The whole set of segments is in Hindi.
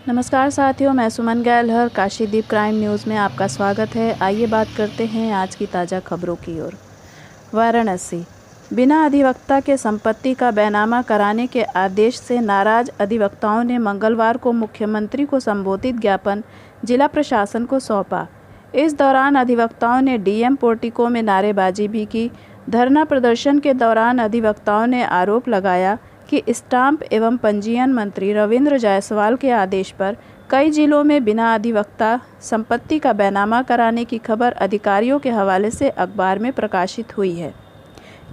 नमस्कार साथियों, मैं सुमन गैलहर काशीदीप क्राइम न्यूज़ में आपका स्वागत है। आइए बात करते हैं आज की ताज़ा खबरों की ओर। वाराणसी, बिना अधिवक्ता के संपत्ति का बैनामा कराने के आदेश से नाराज अधिवक्ताओं ने मंगलवार को मुख्यमंत्री को संबोधित ज्ञापन जिला प्रशासन को सौंपा। इस दौरान अधिवक्ताओं ने डीएम पोर्टिको में नारेबाजी भी की। धरना प्रदर्शन के दौरान अधिवक्ताओं ने आरोप लगाया कि स्टाम्प एवं पंजीयन मंत्री रविंद्र जायसवाल के आदेश पर कई जिलों में बिना अधिवक्ता संपत्ति का बैनामा कराने की खबर अधिकारियों के हवाले से अखबार में प्रकाशित हुई है।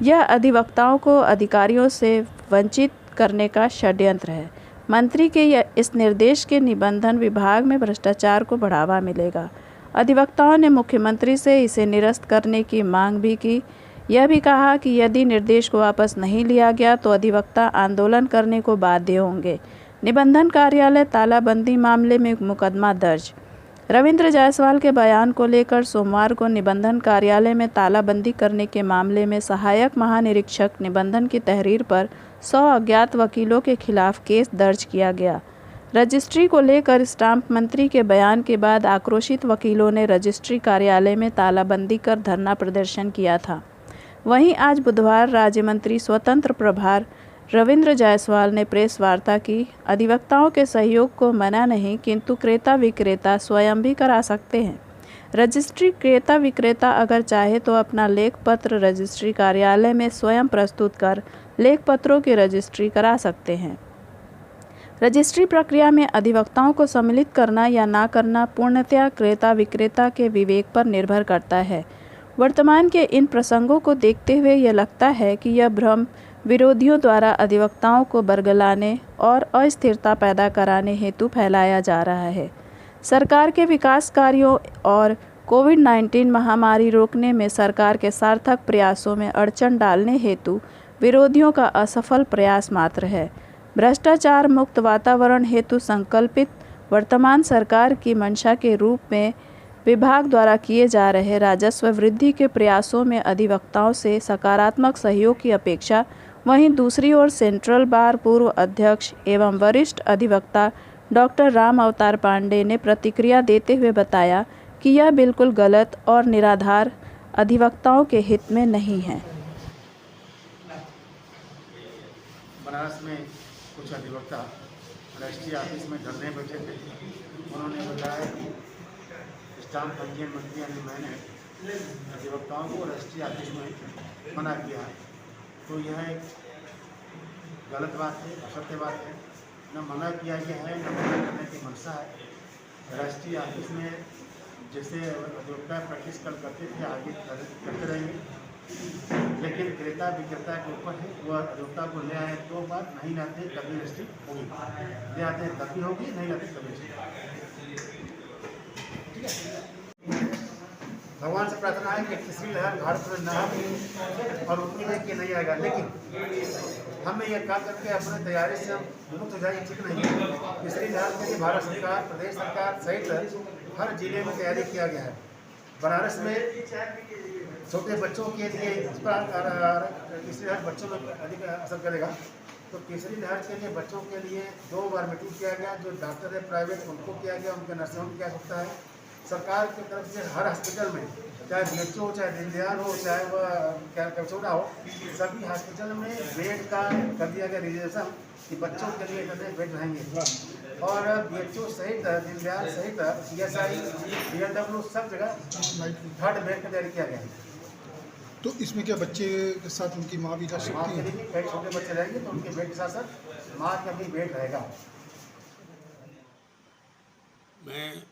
यह अधिवक्ताओं को अधिकारियों से वंचित करने का षड्यंत्र है। मंत्री के इस निर्देश के निबंधन विभाग में भ्रष्टाचार को बढ़ावा मिलेगा। अधिवक्ताओं ने मुख्यमंत्री से इसे निरस्त करने की मांग भी की। यह भी कहा कि यदि निर्देश को वापस नहीं लिया गया तो अधिवक्ता आंदोलन करने को बाध्य होंगे। निबंधन कार्यालय तालाबंदी मामले में मुकदमा दर्ज। रविंद्र जायसवाल के बयान को लेकर सोमवार को निबंधन कार्यालय में तालाबंदी करने के मामले में सहायक महानिरीक्षक निबंधन की तहरीर पर 100 अज्ञात वकीलों के खिलाफ केस दर्ज किया गया। रजिस्ट्री को लेकर स्टाम्प मंत्री के बयान के बाद आक्रोशित वकीलों ने रजिस्ट्री कार्यालय में तालाबंदी कर धरना प्रदर्शन किया था। वहीं आज बुधवार राज्य मंत्री स्वतंत्र प्रभार रविंद्र जायसवाल ने प्रेस वार्ता की। अधिवक्ताओं के सहयोग को मना नहीं, किंतु क्रेता विक्रेता स्वयं भी करा सकते हैं। रजिस्ट्री क्रेता विक्रेता अगर चाहे तो अपना लेख पत्र रजिस्ट्री कार्यालय में स्वयं प्रस्तुत कर लेख पत्रों की रजिस्ट्री करा सकते हैं। रजिस्ट्री प्रक्रिया में अधिवक्ताओं को सम्मिलित करना या ना करना पूर्णतया क्रेता विक्रेता के विवेक पर निर्भर करता है। वर्तमान के इन प्रसंगों को देखते हुए यह लगता है कि यह भ्रम विरोधियों द्वारा अधिवक्ताओं को बरगलाने और अस्थिरता पैदा कराने हेतु फैलाया जा रहा है। सरकार के विकास कार्यों और कोविड-19 महामारी रोकने में सरकार के सार्थक प्रयासों में अड़चन डालने हेतु विरोधियों का असफल प्रयास मात्र है। भ्रष्टाचार मुक्त वातावरण हेतु संकल्पित वर्तमान सरकार की मंशा के रूप में विभाग द्वारा किए जा रहे राजस्व वृद्धि के प्रयासों में अधिवक्ताओं से सकारात्मक सहयोग की अपेक्षा। वहीं दूसरी ओर सेंट्रल बार पूर्व अध्यक्ष एवं वरिष्ठ अधिवक्ता डॉक्टर राम अवतार पांडे ने प्रतिक्रिया देते हुए बताया कि यह बिल्कुल गलत और निराधार अधिवक्ताओं के हित में नहीं है। बनारस में कुछ अधिवक्ता राष्ट्रीय ऑफिस में धरने बैठे थे। उन्होंने बताया कि स्टाम्प पंजीयन मंत्री यानी मैंने अधिवक्ताओं को राष्ट्रीय ऑफिस में मना किया है। तो यह एक गलत बात है, असत्य बात है। न मना किया गया है, न मना करने की मंशा है। राष्ट्रीय ऑफिस में जैसे अधिवक्ता प्रैक्टिस कल करते थे, आगे करते रहेंगे। लेकिन क्रेता विक्रेता के ऊपर है, वह अधिवक्ता को ले आए तो बात, नहीं लाते तभी रजिस्ट्री होगी। ले आते हैं तभी होगी, नहीं लाते तभी रजिस्ट्री। भगवान से प्रार्थना है कि तीसरी लहर भारत में न हो और उम्मीद है कि नहीं आएगा। लेकिन हमें यह काम करके अपने तैयारी से मुक्त हो जाए, ठीक नहीं है। तीसरी लहर के लिए भारत सरकार, प्रदेश सरकार सहित हर जिले में तैयारी किया गया है। बनारस में छोटे बच्चों के लिए इस पर तीसरी लहर बच्चों में अधिक असर करेगा। तो तीसरी लहर के लिए बच्चों के लिए 2 बार मीटिंग किया गया। जो डॉक्टर है प्राइवेट उनको किया गया, उनके नर्सिंग होम किया सकता है। सरकार की तरफ से हर हॉस्पिटल में, चाहे बीएचओ हो, चाहे दीनदयाल हो, चाहे वह कैचौड़ा हो, सभी हॉस्पिटल में बेड का कर दिया गया रिजर्वेशन कि बच्चों के लिए इतने बेड रहेंगे। और बीएचओ सहित, दीनदयाल सहित, सीएसआई, बीएलडब्ल्यू सब जगह 3rd बेड का तैयारी किया गया। तो इसमें क्या बच्चे के साथ उनकी माँ भी जा माँ सकती के है? लिए कई छोटे बच्चे रहेंगे तो उनके बेड के साथ साथ माँ का भी बेड रहेगा। मैं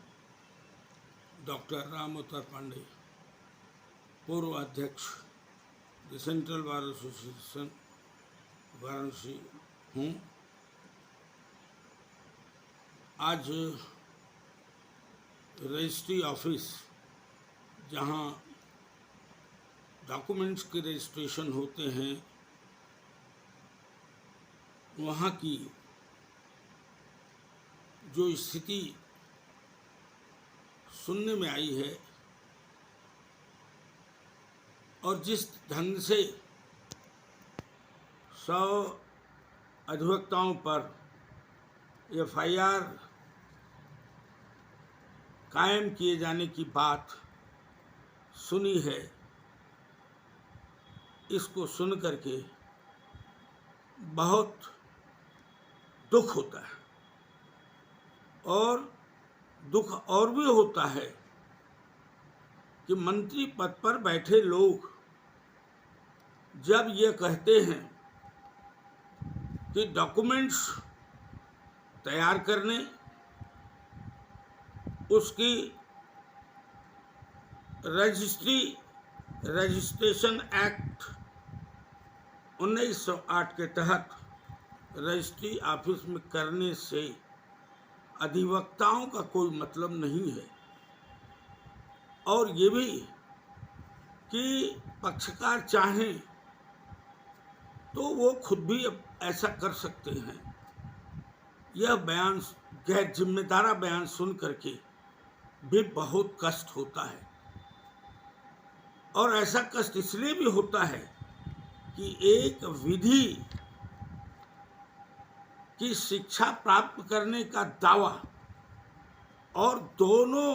डॉक्टर राम अवतार पांडे, पूर्व अध्यक्ष the central bar association Varanasi हूँ। आज रजिस्ट्री ऑफिस, जहाँ डॉक्यूमेंट्स के रजिस्ट्रेशन होते हैं, वहाँ की जो स्थिति सुनने में आई है और जिस ढंग से 100 अधिवक्ताओं पर एफआईआर कायम किए जाने की बात सुनी है, इसको सुन करके बहुत दुख होता है। और दुख और भी होता है कि मंत्री पद पर बैठे लोग जब ये कहते हैं कि डॉक्यूमेंट्स तैयार करने, उसकी रजिस्ट्रेशन एक्ट 1908 के तहत रजिस्ट्री ऑफिस में करने से अधिवक्ताओं का कोई मतलब नहीं है, और ये भी कि पक्षकार चाहें तो वो खुद भी ऐसा कर सकते हैं। यह बयान, गैर जिम्मेदारा बयान सुन करके भी बहुत कष्ट होता है, और ऐसा कष्ट इसलिए भी होता है कि एक विधि की शिक्षा प्राप्त करने का दावा और दोनों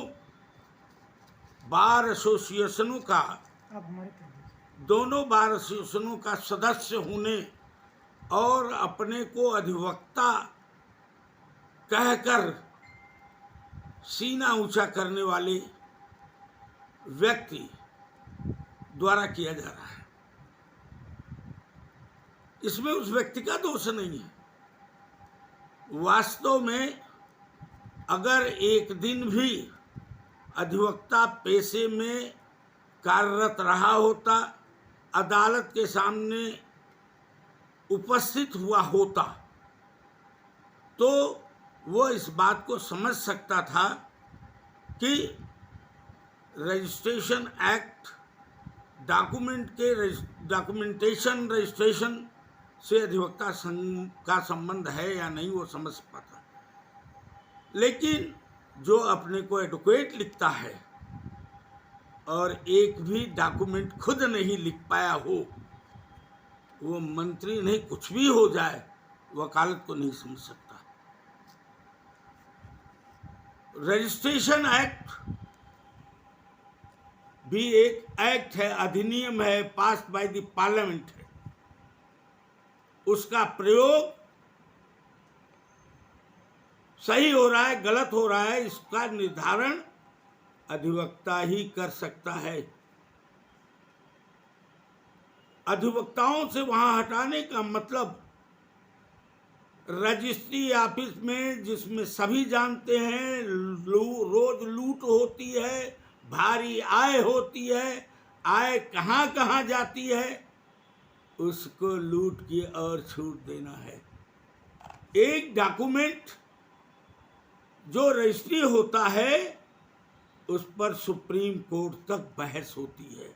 बार एसोसिएशनों का सदस्य होने और अपने को अधिवक्ता कहकर सीना ऊंचा करने वाले व्यक्ति द्वारा किया जा रहा है। इसमें उस व्यक्ति का दोष नहीं है। वास्तव में अगर एक दिन भी अधिवक्ता पेशे में कार्यरत रहा होता, अदालत के सामने उपस्थित हुआ होता, तो वो इस बात को समझ सकता था कि रजिस्ट्रेशन एक्ट डॉक्यूमेंटेशन रजिस्ट्रेशन से अधिवक्ता का संबंध है या नहीं, वो समझ पाता। लेकिन जो अपने को एडवोकेट लिखता है और एक भी डॉक्यूमेंट खुद नहीं लिख पाया हो, वो मंत्री नहीं, कुछ भी हो जाए, वकालत को नहीं समझ सकता। रजिस्ट्रेशन एक्ट भी एक एक्ट है, अधिनियम है, पास बाय द पार्लियामेंट है। उसका प्रयोग सही हो रहा है, गलत हो रहा है, इसका निर्धारण अधिवक्ता ही कर सकता है। अधिवक्ताओं से वहां हटाने का मतलब रजिस्ट्री ऑफिस में, जिसमें सभी जानते हैं रोज लूट होती है, भारी आय होती है, आय कहाँ कहाँ जाती है, उसको लूट की और छूट देना है। एक डॉक्यूमेंट जो रजिस्ट्री होता है उस पर सुप्रीम कोर्ट तक बहस होती है,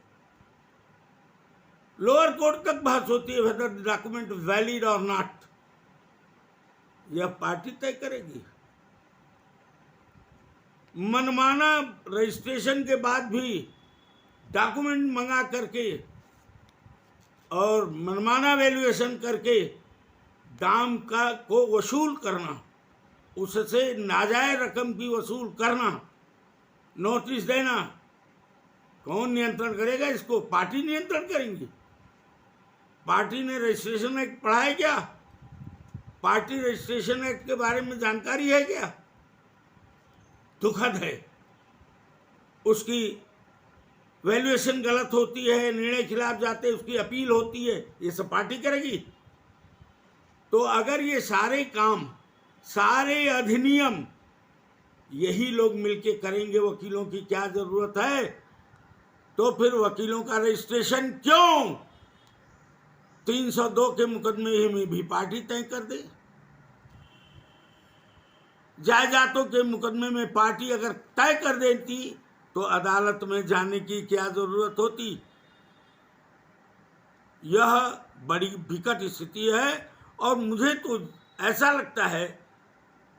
लोअर कोर्ट तक बहस होती है, वेदर डॉक्यूमेंट वैलिड और नॉट। यह पार्टी तय करेगी। मनमाना रजिस्ट्रेशन के बाद भी डॉक्यूमेंट मंगा करके और मनमाना वैल्यूएशन करके दाम का को वसूल करना, उससे नाजायज रकम की वसूल करना, नोटिस देना, कौन नियंत्रण करेगा इसको? पार्टी नियंत्रण करेंगी। पार्टी ने रजिस्ट्रेशन एक्ट पढ़ा है क्या? पार्टी रजिस्ट्रेशन एक्ट के बारे में जानकारी है क्या? दुखद है। उसकी वैल्यूएशन गलत होती है, निर्णय खिलाफ जाते, उसकी अपील होती है, ये सब पार्टी करेगी। तो अगर ये सारे काम, सारे अधिनियम यही लोग मिलके करेंगे, वकीलों की क्या जरूरत है? तो फिर वकीलों का रजिस्ट्रेशन क्यों 302 के मुकदमे में भी पार्टी तय कर दे? जायदादों के मुकदमे में पार्टी अगर तय कर देती तो अदालत में जाने की क्या जरूरत होती? यह बड़ी विकट स्थिति है, और मुझे तो ऐसा लगता है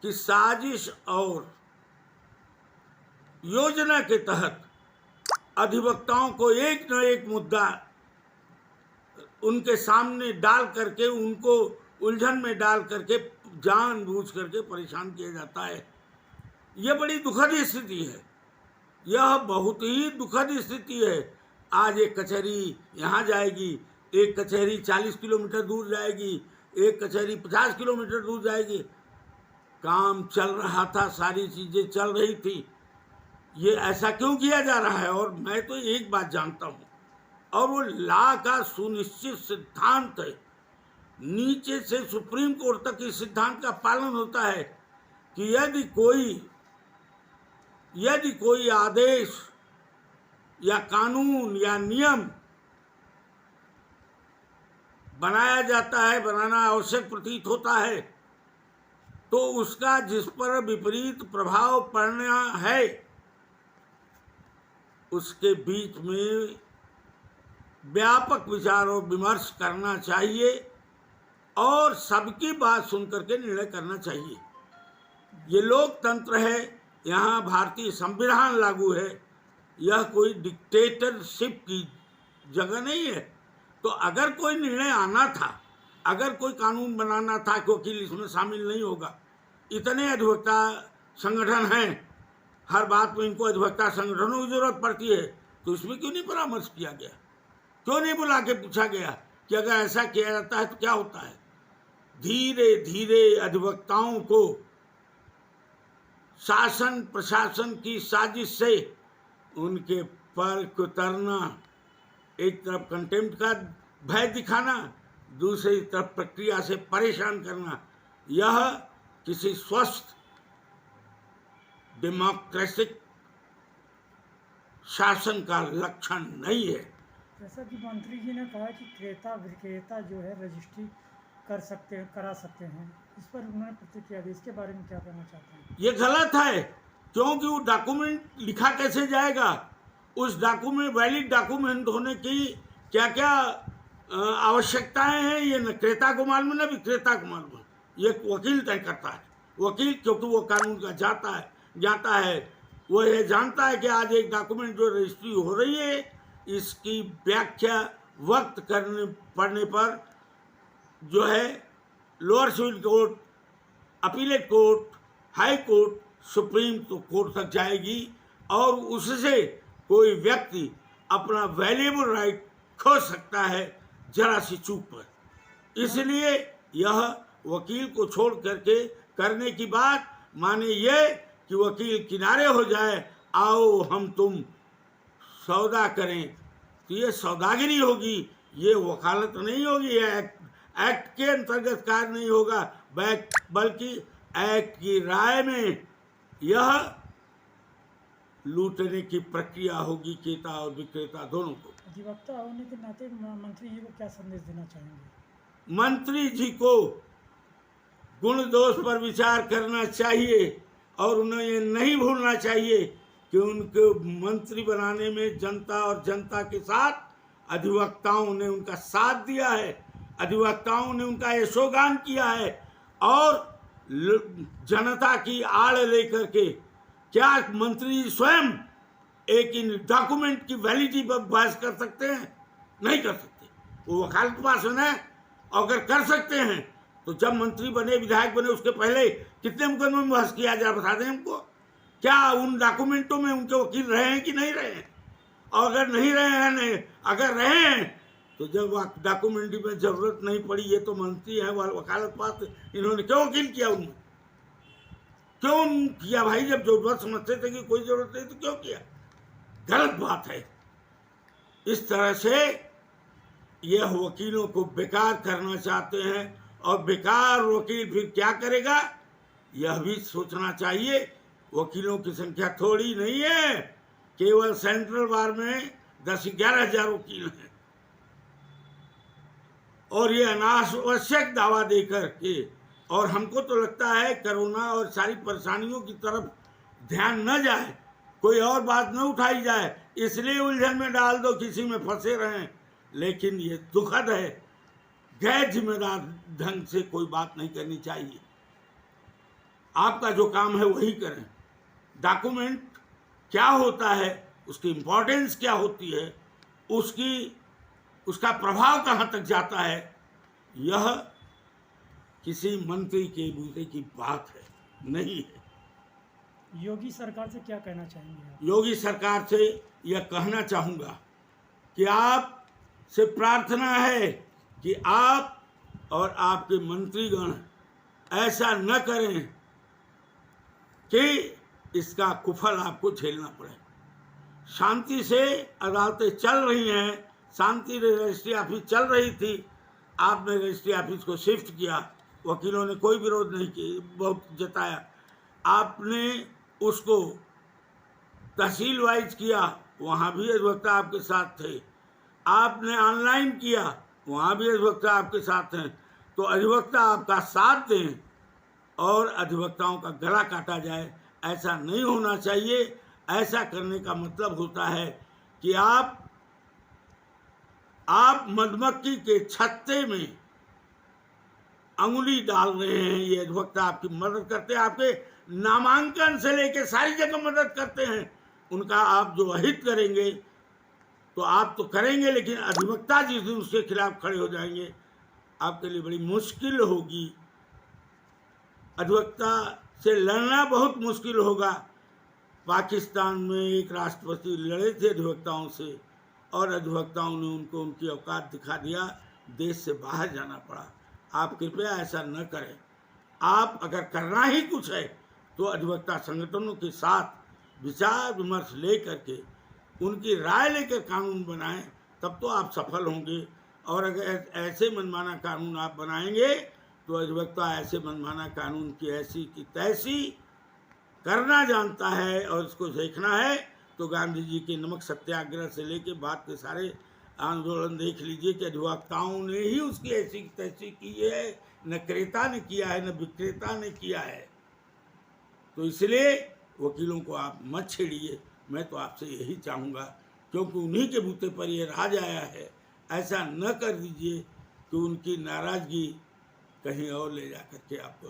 कि साजिश और योजना के तहत अधिवक्ताओं को एक न एक मुद्दा उनके सामने डाल करके, उनको उलझन में डाल करके, जानबूझ करके परेशान किया जाता है। यह बड़ी दुखद स्थिति है। यह बहुत ही दुखद स्थिति है। आज एक कचहरी यहाँ जाएगी, एक कचहरी 40 किलोमीटर दूर जाएगी, एक कचहरी 50 किलोमीटर दूर जाएगी। काम चल रहा था, सारी चीजें चल रही थी, ये ऐसा क्यों किया जा रहा है? और मैं तो एक बात जानता हूँ, और वो लॉ का सुनिश्चित सिद्धांत है, नीचे से सुप्रीम कोर्ट तक इस सिद्धांत का पालन होता है कि यदि कोई आदेश या कानून या नियम बनाया जाता है, बनाना आवश्यक प्रतीत होता है, तो उसका जिस पर विपरीत प्रभाव पड़ना है उसके बीच में व्यापक विचार और विमर्श करना चाहिए और सबकी बात सुनकर के निर्णय करना चाहिए। ये लोकतंत्र है, यहाँ भारतीय संविधान लागू है, यह कोई डिक्टेटरशिप की जगह नहीं है। तो अगर कोई निर्णय आना था, अगर कोई कानून बनाना था, क्योंकि इसमें शामिल नहीं होगा, इतने अधिवक्ता संगठन हैं, हर बात में इनको अधिवक्ता संगठनों की जरूरत पड़ती है, तो इसमें क्यों नहीं परामर्श किया गया? क्यों नहीं बुला के पूछा गया कि अगर ऐसा किया जाता है तो क्या होता है? धीरे धीरे अधिवक्ताओं को शासन प्रशासन की साजिश से उनके पर कुतरना, एक तरफ कंटेम्प्ट का भय दिखाना, दूसरी तरफ प्रक्रिया से परेशान करना, यह किसी स्वस्थ डेमोक्रेटिक शासन का लक्षण नहीं है। जैसा कि मंत्री जी ने कहा कि क्रेता विक्रेता जो है रजिस्ट्री करा सकते हैं, इस पर उन्होंने प्रतिक्रिया दी, इसके बारे में क्या कहना चाहते हैं? ये गलत है, क्योंकि वो डॉक्यूमेंट लिखा कैसे जाएगा? उस डॉक्यूमेंट, वैलिड डॉक्यूमेंट होने की क्या क्या आवश्यकताएं हैं, ये न क्रेता को मालूम न विक्रेता को मालूम, ये वकील तय करता है। वकील क्योंकि वो कानून का जाता है, वो ये जानता है कि आज एक डॉक्यूमेंट जो रजिस्ट्री हो रही है, इसकी व्याख्या वक्त करने पड़ने पर जो है lower civil court, appellate court, high court, supreme court तक जाएगी और उससे कोई व्यक्ति अपना वैल्यूएबल राइट खो सकता है जरा सी चूक पर। इसलिए यह वकील को छोड़ करके करने की बात माने ये कि वकील किनारे हो जाए, आओ हम तुम सौदा करें, तो ये सौदागिरी होगी, ये वकालत नहीं होगी, ये एक्ट के अंतर्गत कार्य नहीं होगा, बल्कि एक्ट की राय में यह लूटने की प्रक्रिया होगी क्रेता और विक्रेता दोनों को। अधिवक्ता होने के नाते मंत्री जी को क्या संदेश देना चाहेंगे? मंत्री जी को गुण दोष पर विचार करना चाहिए और उन्हें ये नहीं भूलना चाहिए कि उनको मंत्री बनाने में जनता और जनता के साथ अधिवक्ताओं ने उनका साथ दिया है, अधिवक्ताओं ने उनका यशोगान किया है, और जनता की आड़ लेकर के क्या मंत्री स्वयं एक इन डॉक्यूमेंट की वैलिडिटी पर बहस कर सकते हैं? नहीं कर सकते। वो वकालत पास है ना, अगर कर सकते हैं तो जब मंत्री बने, विधायक बने, उसके पहले कितने मुकदमे में बहस किया जाए, बता दें हमको। क्या उन डॉक्यूमेंटों में उनके वकील रहे हैं कि नहीं रहे हैं? और अगर नहीं रहे हैं, अगर रहे हैं, तो जब डॉक्यूमेंट्री में जरूरत नहीं पड़ी, ये तो मंत्री हैं, वकालत पास, इन्होंने क्यों वकील किया? उनमें क्यों किया भाई? जब जरूरत समझते थे कि कोई जरूरत नहीं तो क्यों किया? गलत बात है। इस तरह से यह वकीलों को बेकार करना चाहते हैं, और बेकार वकील फिर क्या करेगा यह भी सोचना चाहिए। वकीलों की संख्या थोड़ी नहीं है, केवल सेंट्रल बार में 10-11 हजार वकील हैं, और ये अनावश्यक दावा देकर के, और हमको तो लगता है कोरोना और सारी परेशानियों की तरफ ध्यान न जाए, कोई और बात न उठाई जाए, इसलिए उलझन में डाल दो, किसी में फंसे रहें। लेकिन ये दुखद है, गैर जिम्मेदार ढंग से कोई बात नहीं करनी चाहिए। आपका जो काम है वही करें। डॉक्यूमेंट क्या होता है, उसकी इम्पोर्टेंस क्या होती है, उसका प्रभाव कहाँ तक जाता है, यह किसी मंत्री के बूते की बात है नहीं है। योगी सरकार से क्या कहना चाहेंगे आप? योगी सरकार से यह कहना चाहूँगा कि आप से प्रार्थना है कि आप और आपके मंत्रीगण ऐसा न करें कि इसका कुफल आपको झेलना पड़े। शांति से अदालतें चल रही हैं, शांति से रजिस्ट्री ऑफिस चल रही थी, आपने रजिस्ट्री ऑफिस को शिफ्ट किया, वकीलों ने कोई विरोध नहीं किया, बहुत जताया। आपने उसको तहसील वाइज किया, वहाँ भी अधिवक्ता आपके साथ थे। आपने ऑनलाइन किया, वहाँ भी अधिवक्ता आपके साथ हैं। तो अधिवक्ता आपका साथ दें और अधिवक्ताओं का गला काटा जाए, ऐसा नहीं होना चाहिए। ऐसा करने का मतलब होता है कि आप मधुमक्खी के छत्ते में अंगुली डाल रहे हैं। ये अधिवक्ता आपकी मदद करते हैं, आपके नामांकन से लेके सारी जगह मदद करते हैं। उनका आप जो अहित करेंगे तो आप तो करेंगे, लेकिन अधिवक्ता जिस दिन उसके खिलाफ खड़े हो जाएंगे आपके लिए बड़ी मुश्किल होगी। अधिवक्ता से लड़ना बहुत मुश्किल होगा। पाकिस्तान में एक राष्ट्रपति लड़े थे अधिवक्ताओं से और अधिवक्ताओं ने उनको उनकी औकात दिखा दिया, देश से बाहर जाना पड़ा। आप कृपया ऐसा न करें। आप अगर करना ही कुछ है तो अधिवक्ता संगठनों के साथ विचार विमर्श ले करके उनकी राय लेकर कानून बनाएं, तब तो आप सफल होंगे। और अगर ऐसे मनमाना कानून आप बनाएंगे तो अधिवक्ता ऐसे मनमाना कानून की ऐसी की तैसी करना जानता है और इसको देखना है तो गांधी जी के नमक सत्याग्रह से लेके बाद के सारे आंदोलन देख लीजिए कि अधिवक्ताओं ने ही उसकी ऐसी की तैसी की है, न क्रेता ने किया है न विक्रेता ने किया है। तो इसलिए वकीलों को आप मत छेड़िए, मैं तो आपसे यही चाहूँगा, क्योंकि उन्हीं के बूते पर ये राज आया है। ऐसा न कर दीजिए कि उनकी नाराज़गी कहीं और ले जा करके आपको